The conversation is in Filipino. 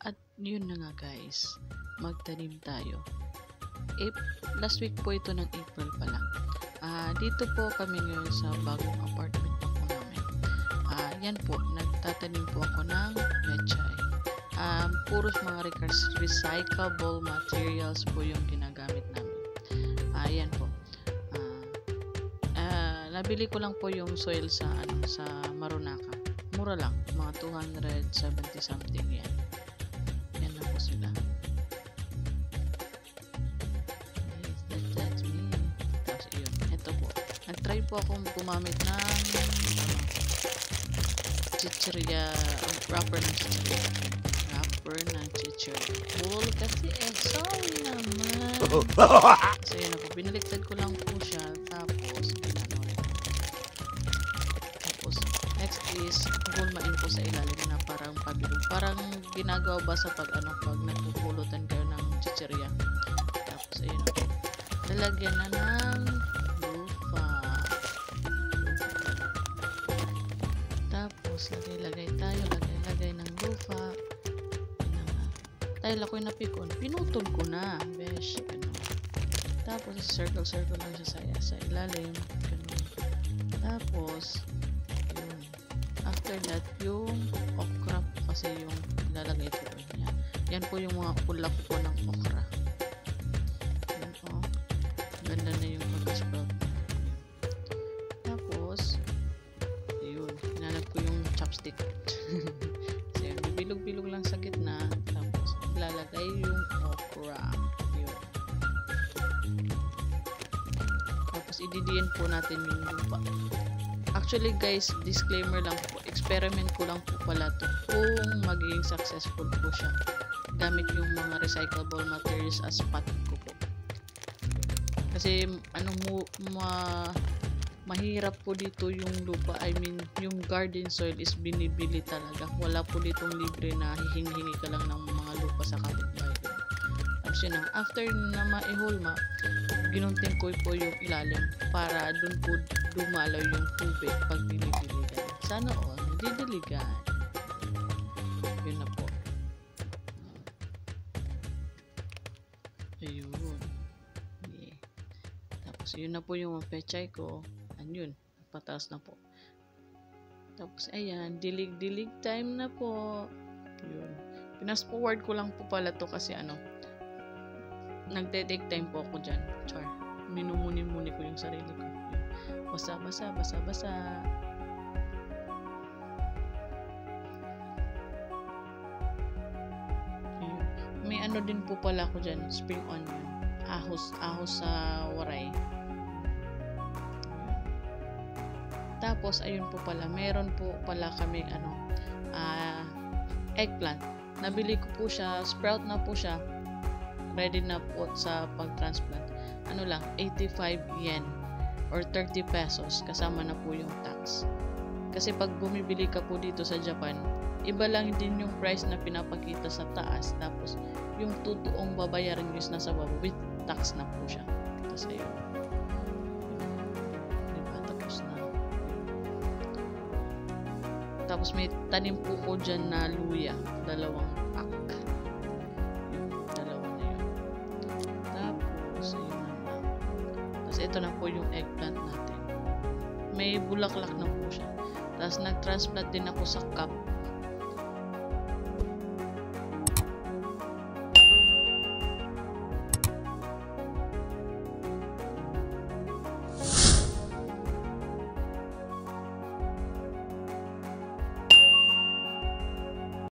At yun na nga guys, magtanim tayo. Last week po ito ng April pa lang. Dito po kami ngayon sa bagong apartment na po namin. Yan po, nagtatanim po ako ng pechay. Puros mga recyclable materials po yung ginagamit namin. Yan po. Nabili ko lang po yung soil sa Marunaka. Mura lang, mga 270 something yan. Yan na po sila. That's me. Tapos yun, ito po. Nag-try po akong gumamit ng chichirya, wrapper ng chichirya. Bull kasi sorry naman. So yun na po, binaliktad ko lang po siya. Tapos next is gulmain po sa ilalim na parang pabilog. Parang ginagawa ba sa pag nagpupulutan kayo ng chichirya. Tapos ayun na po. Lalagyan na ng lupa. Tapos lagay ng lupa. Dahil ako'y napikon, pinutol ko na. Besh, ganun. Tapos circle lang siya sa ilalim. Ganun. Tapos yun. After that, yung okra kasi yung ilalagay ko niya. Yan po yung mga kulak po ng okra. Yan po. Ganda na yung pag-sprout. Tapos yun. Hinanap ko yung chopstick. So yun, bilog-bilog lang sa gitna. Tapos lalagay yung okra. Yun. Tapos ididiin po natin yung lupa. Actually guys, disclaimer lang po, experiment ko lang po pala to kung magiging successful po siya gamit yung mga recyclable materials as pot ko po. Kasi mahirap po dito yung lupa, I mean yung garden soil is binibili talaga. Wala po ditong libre na hihingi ka lang ng mga lupa sa kapitbahay. Tapos yun na, after na maihulma, ginunting ko po yung ilalim para dun po dumalaw yung tubig pag dinidiligan. Sana all, didiligan. Yun na po. Ayun. Yeah. Tapos yun na po yung pechay ko. Yun, pataas na po. Tapos ayan, dilig time na po. Yun. Pinas forward ko lang po pala to kasi nagde-take time po ako dyan. Char. Minumuni-muni ko yung sarili ko. Basa. Yun. May din po pala ako dyan, spring onion. Ahos sa waray. Tapos ayun po pala, meron po pala kami eggplant. Nabili ko po siya, sprout na po siya. Ready na po sa pag-transplant. 85 yen or 30 pesos kasama na po yung tax. Kasi pag bumibili ka po dito sa Japan, iba lang din yung price na pinapakita sa taas. Tapos yung totoong babayaran nyo is nasa baba with tax na po siya. Tapos ayun. Tapos may tanim po ko dyan na luya. 2 pack. Dalawa na yun. Tapos, ayun na. Tapos ito na po yung eggplant natin. May bulaklak na po siya. Tapos nag-transplant din ako sa cup.